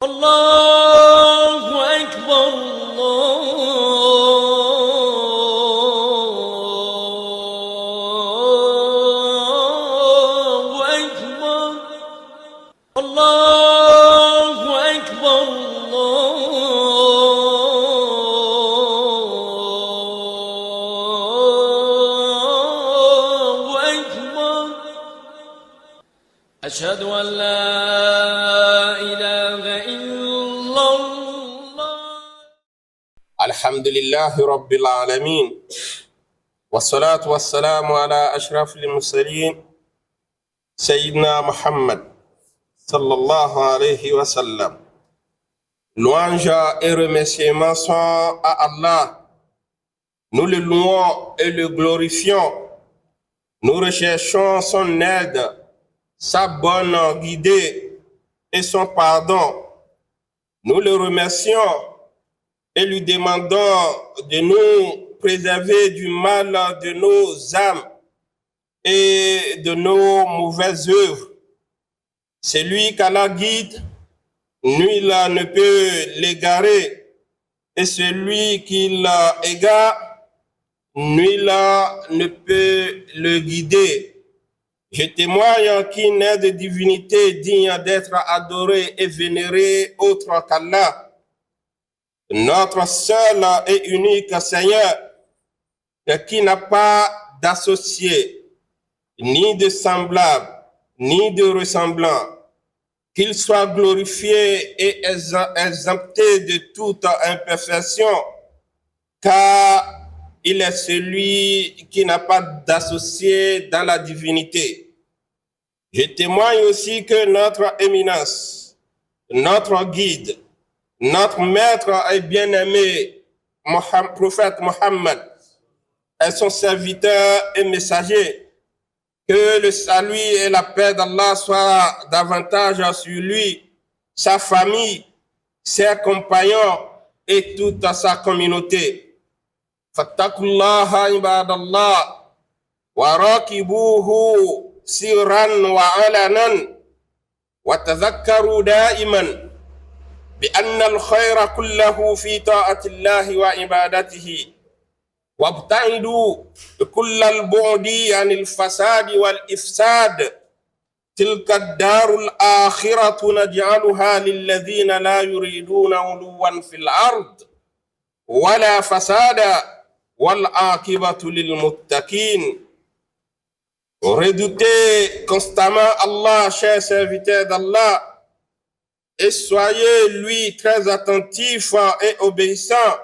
الله أكبر الله أكبر الله أكبر الله أكبر أشهد أن لا إله إلا الله. الحمد لله رب العالمين والصلاة والسلام على أشرف المرسلين سيدنا Muhammad sallallahu alayhi wa sallam. Louange et remerciements sont à Allah. Nous le louons et le glorifions. Nous recherchons son aide, sa bonne guidée et son pardon. Nous le remercions et lui demandons de nous préserver du mal de nos âmes et de nos mauvaises œuvres. Celui qu'Allah guide, nul ne peut l'égarer, et celui qui l'égare, nul ne peut le guider. Je témoigne qu'il n'est de divinité digne d'être adorée et vénérée autre qu'Allah, notre seul et unique Seigneur, qui n'a pas d'associé, ni de semblable, ni de ressemblant, qu'il soit glorifié et exempté de toute imperfection, car il est celui qui n'a pas d'associé dans la divinité. Je témoigne aussi que notre éminence, notre guide, notre maître et bien-aimé, prophète Mohammed, est son serviteur et messager. Que le salut et la paix d'Allah soient davantage sur lui, sa famille, ses compagnons et toute sa communauté. Fattakullaha ibadallah wa rakibuhu sirran wa alanan wa tadhakkaru da'iman bi anna al-khayra kullahu fi ta'atillahi wa ibadatihi. وابتعدوا كل البعد عن الفساد والإفساد. تلك الدار الآخرة نجعلها للذين لا يريدون علوا في الأرض ولا فسادا والعاقبة للمتقين. Redoutez constamment Allah, chers serviteurs d'Allah, et soyez lui très attentifs et obéissants,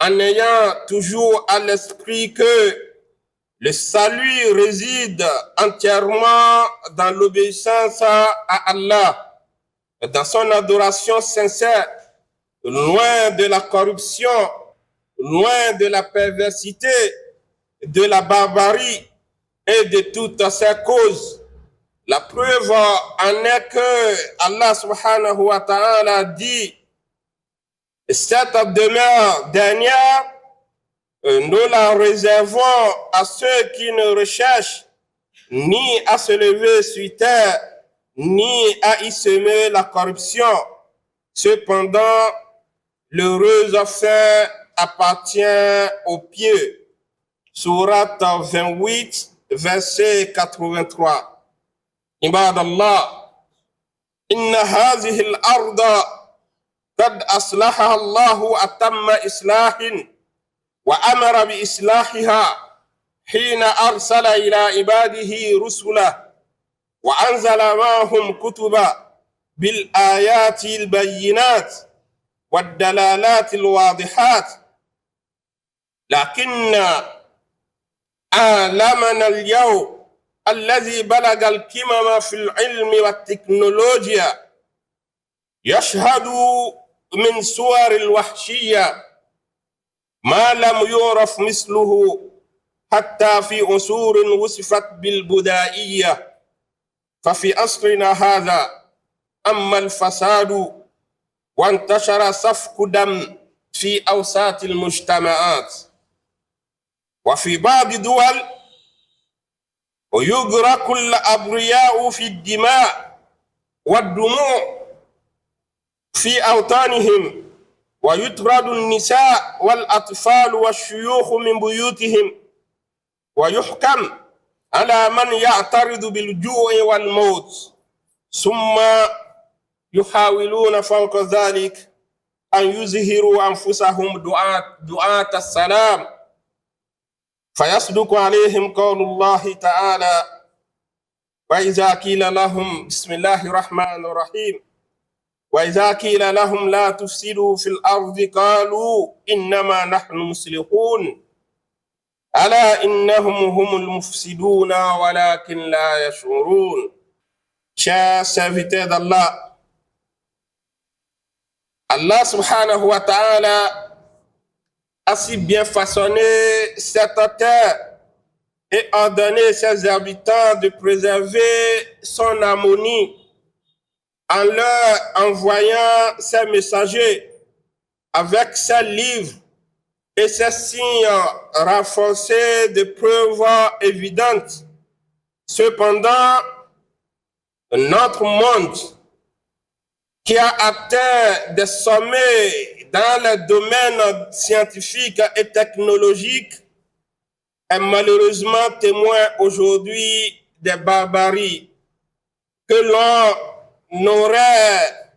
en ayant toujours à l'esprit que le salut réside entièrement dans l'obéissance à Allah, dans son adoration sincère, loin de la corruption, loin de la perversité, de la barbarie et de toutes ces causes. La preuve en est que Allah subhanahu wa ta'ala dit: cette demeure dernière, nous la réservons à ceux qui ne recherchent ni à se lever sur terre, ni à y semer la corruption. Cependant, l'heureuse fin appartient aux pieux. Sourate 28, verset 83. Ibadallah, inna hazihi al-arda قد أصلحها الله أتم إصلاح وأمر بإصلاحها حين أرسل إلى عباده رسله وأنزل معهم كتبا بالآيات البينات والدلالات الواضحات. لكن عالمنا اليوم الذي بلغ القمم في العلم والتكنولوجيا يشهد من صور الوحشية ما لم يعرف مثله حتى في عصور وصفت بالبدائية. ففي عصرنا هذا أما الفساد وانتشر سفك دم في أوساط المجتمعات، وفي بعض الدول ويغرق الأبرياء في الدماء والدموع في أوطانهم ويطرد النساء والأطفال والشيوخ من بيوتهم ويحكم على من يعترض بالجوع والموت ثم يحاولون فوق ذلك أن يظهروا أنفسهم دعاة السلام فيصدق عليهم قول الله تعالى وإذا قيل لهم بسم الله الرحمن الرحيم وإذا قيل لهم لا تفسدوا في الأرض قالوا إنما نحن مصلحون ألا إنهم هم المفسدون ولكن لا يشعرون. Chers serviteurs d'Allah, Allah subhanahu wa ta'ala a si bien façonné cette terre et ordonné ses habitants de préserver son harmonie en leur envoyant ses messagers avec ses livres et ses signes renforcés de preuves évidentes. Cependant, notre monde, qui a atteint des sommets dans les domaines scientifiques et technologiques, est malheureusement témoin aujourd'hui des barbaries que l'on aurait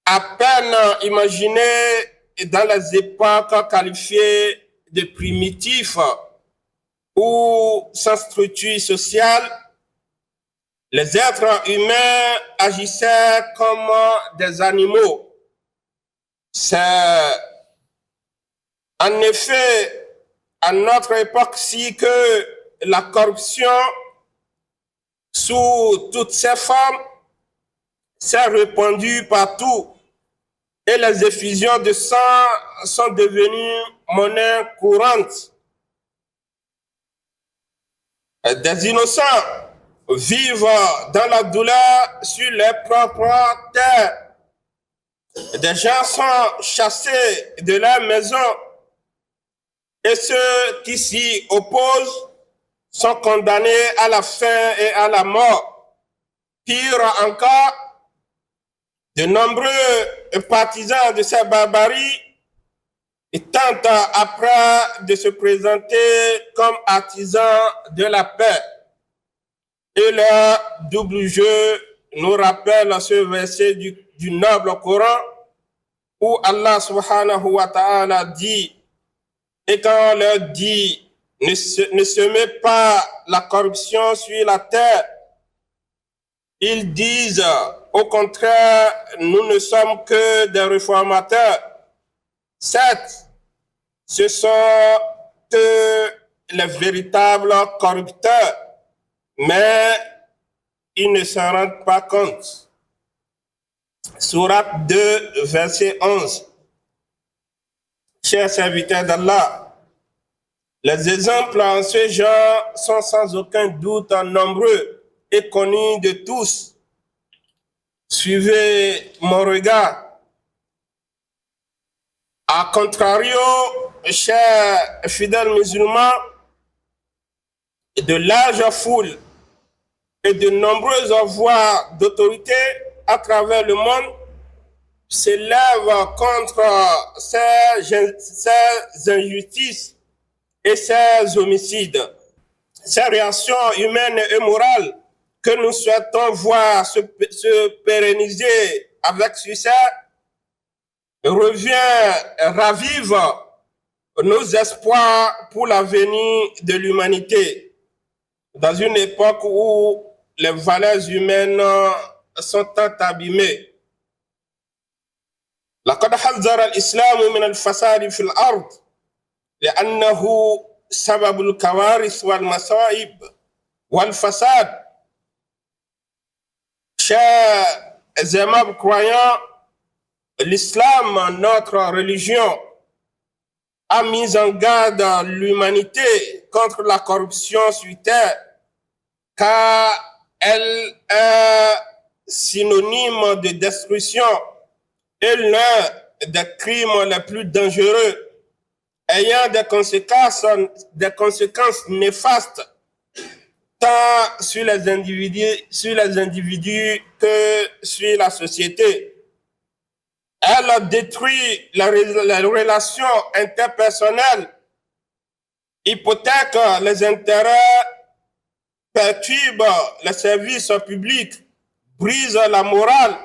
à peine imaginées dans les époques qualifiées de primitives ou sans structure sociale. Les êtres humains agissaient comme des animaux. C'est en effet à notre époque-ci que la corruption, sous toutes ses formes, s'est répandue partout et les effusions de sang sont devenues monnaie courante. Des innocents vivent dans la douleur sur leurs propres terres. Des gens sont chassés de leur maison et ceux qui s'y opposent sont condamnés à la faim et à la mort. Pire encore, de nombreux partisans de ces barbaries tentent après de se présenter comme artisans de la paix. Et leur double jeu nous rappelle ce verset du noble Coran où Allah subhanahu wa ta'ala dit, et quand on leur dit ne semez pas la corruption sur la terre, ils disent au contraire, nous ne sommes que des réformateurs. Certes, ce sont eux les véritables corrupteurs, mais ils ne s'en rendent pas compte. Sourate 2, verset 11. Chers serviteurs d'Allah, les exemples en ce genre sont sans aucun doute nombreux et connus de tous. Suivez mon regard. A contrario, chers fidèles musulmans, de larges foules et de nombreuses voix d'autorité à travers le monde s'élèvent contre ces injustices et ces homicides. Ces réactions humaines et morales que nous souhaitons voir se pérenniser avec succès ravive nos espoirs pour l'avenir de l'humanité dans une époque où les valeurs humaines sont tant abîmées. لقد حذر الإسلام من الفساد في الأرض لأنه سبب الكوارث والمصائب والفساد. Chers aimables croyants, l'islam, notre religion, a mis en garde l'humanité contre la corruption sur terre, car elle est synonyme de destruction et l'un des crimes les plus dangereux, ayant des conséquences néfastes tant sur les individus que sur la société. Elle détruit les relations interpersonnelles, hypothèque les intérêts, perturbe les services publics, brise la morale,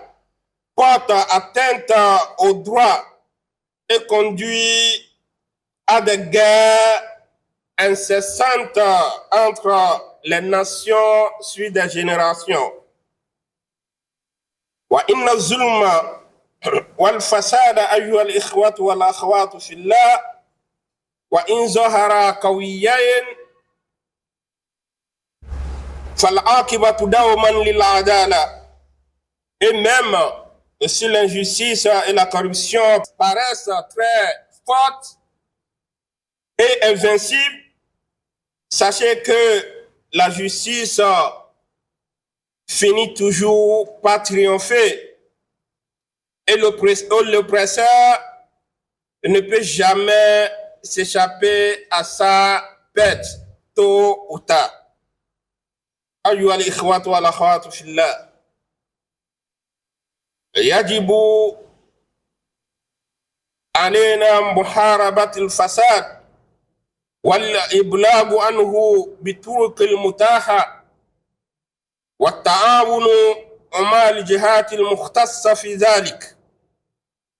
porte atteinte aux droits et conduit à des guerres incessantes entre les nations sur des générations. وإن الظلم والفساد أيها الإخوة والأخوات في الله وإن ظهر قويين فالعاقبة دوما للعدالة. Et même si l'injustice et la corruption paraissent très fortes et invincibles, sachez que la justice finit toujours par triompher et l'oppresseur ne peut jamais s'échapper à sa perte tôt ou tard. أيها الإخوة والأخوات في الله يجب علينا محاربة الفساد والإبلاغ عنه بالطرق المتاحة والتعاون مع الجهات المختصة في ذلك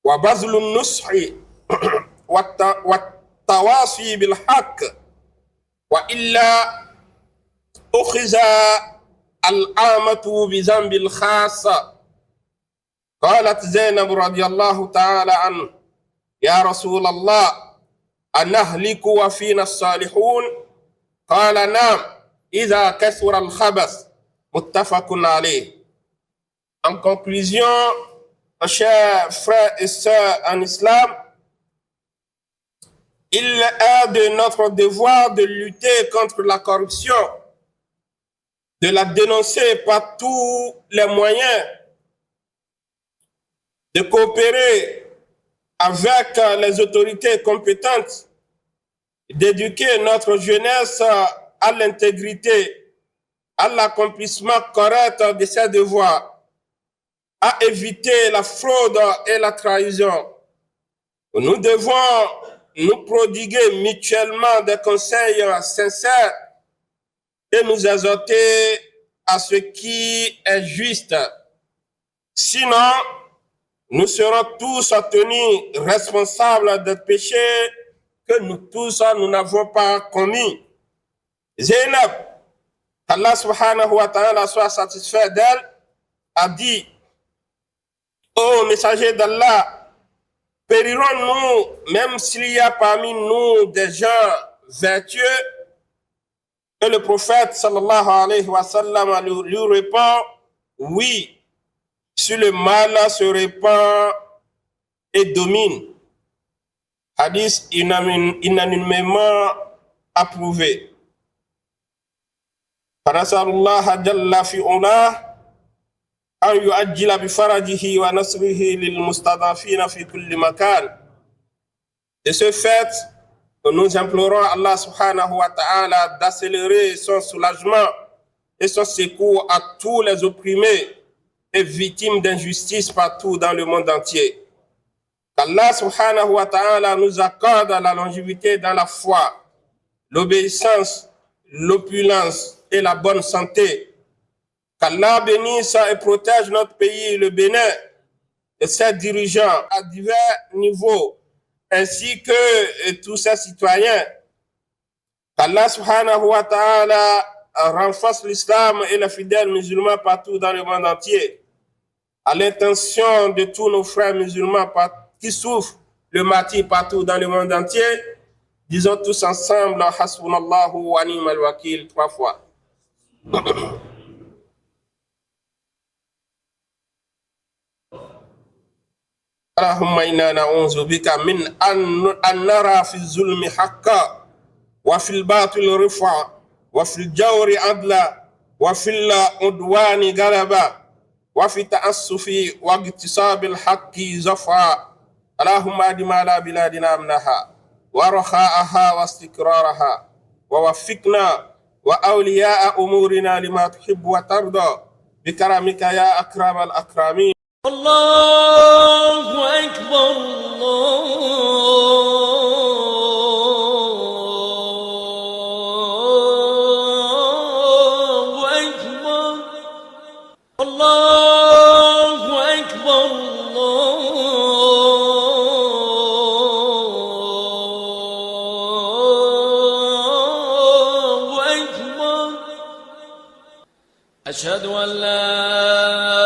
وبذل النصح والتواصي بالحق وإلا أخذ العامة بذنب الخاص. قالت زينب رضي الله تعالى عنه يا رسول الله أنهلك وفينا الصالحون؟ قال نعم إذا كثر الخبث. متفق عليه. En conclusion, chers frères et sœurs en islam, il est de notre devoir de lutter contre la corruption, de la dénoncer par tous les moyens, de coopérer avec les autorités compétentes, d'éduquer notre jeunesse à l'intégrité, à l'accomplissement correct de ses devoirs, à éviter la fraude et la trahison. Nous devons nous prodiguer mutuellement des conseils sincères et nous exhorter à ce qui est juste. Sinon, nous serons tous tenus responsables des péchés que nous tous nous n'avons pas commis. Zainab, Allah subhanahu wa ta'ala soit satisfait d'elle, a dit: ô messager d'Allah, périrons-nous même s'il y a parmi nous des gens vertueux? Et le prophète sallallahu alayhi wa sallam lui répond: oui, si le mal se répand et domine. Hadith unanimement approuvé. فنسأل الله جل في علاه أن يؤجل بفرجه ونصره للمستضعفين في كل مكان. De ce fait, nous implorons Allah subhanahu wa ta'ala d'accélérer son soulagement et son secours à tous les opprimés et victimes d'injustice partout dans le monde entier. Qu'Allah subhanahu wa ta'ala nous accorde la longévité dans la foi, l'obéissance, l'opulence et la bonne santé. Qu'Allah bénisse et protège notre pays, le Bénin, et ses dirigeants à divers niveaux, ainsi que tous ses citoyens. Qu'Allah subhanahu wa ta'ala renforce l'islam et les fidèles musulmans partout dans le monde entier. À l'intention de tous nos frères musulmans qui souffrent le martyre partout dans le monde entier, disons tous ensemble: Hasbunallahu wa ni'mal wakil 3 fois. اللهم إنا نعوذ بك من أن نرى في الظلم حقا وفي الباطل رفعا وفي الجور عدلا وفي العدوان غلبا وفي التعسف واغتصاب الحق زفرا. اللهم أدم على بلادنا أمنها ورخاءها واستقرارها ووفقنا وأولياء أمورنا لما تحب وترضى بكرمك يا أكرم الأكرمين. الله أكبر. أشهد أن لا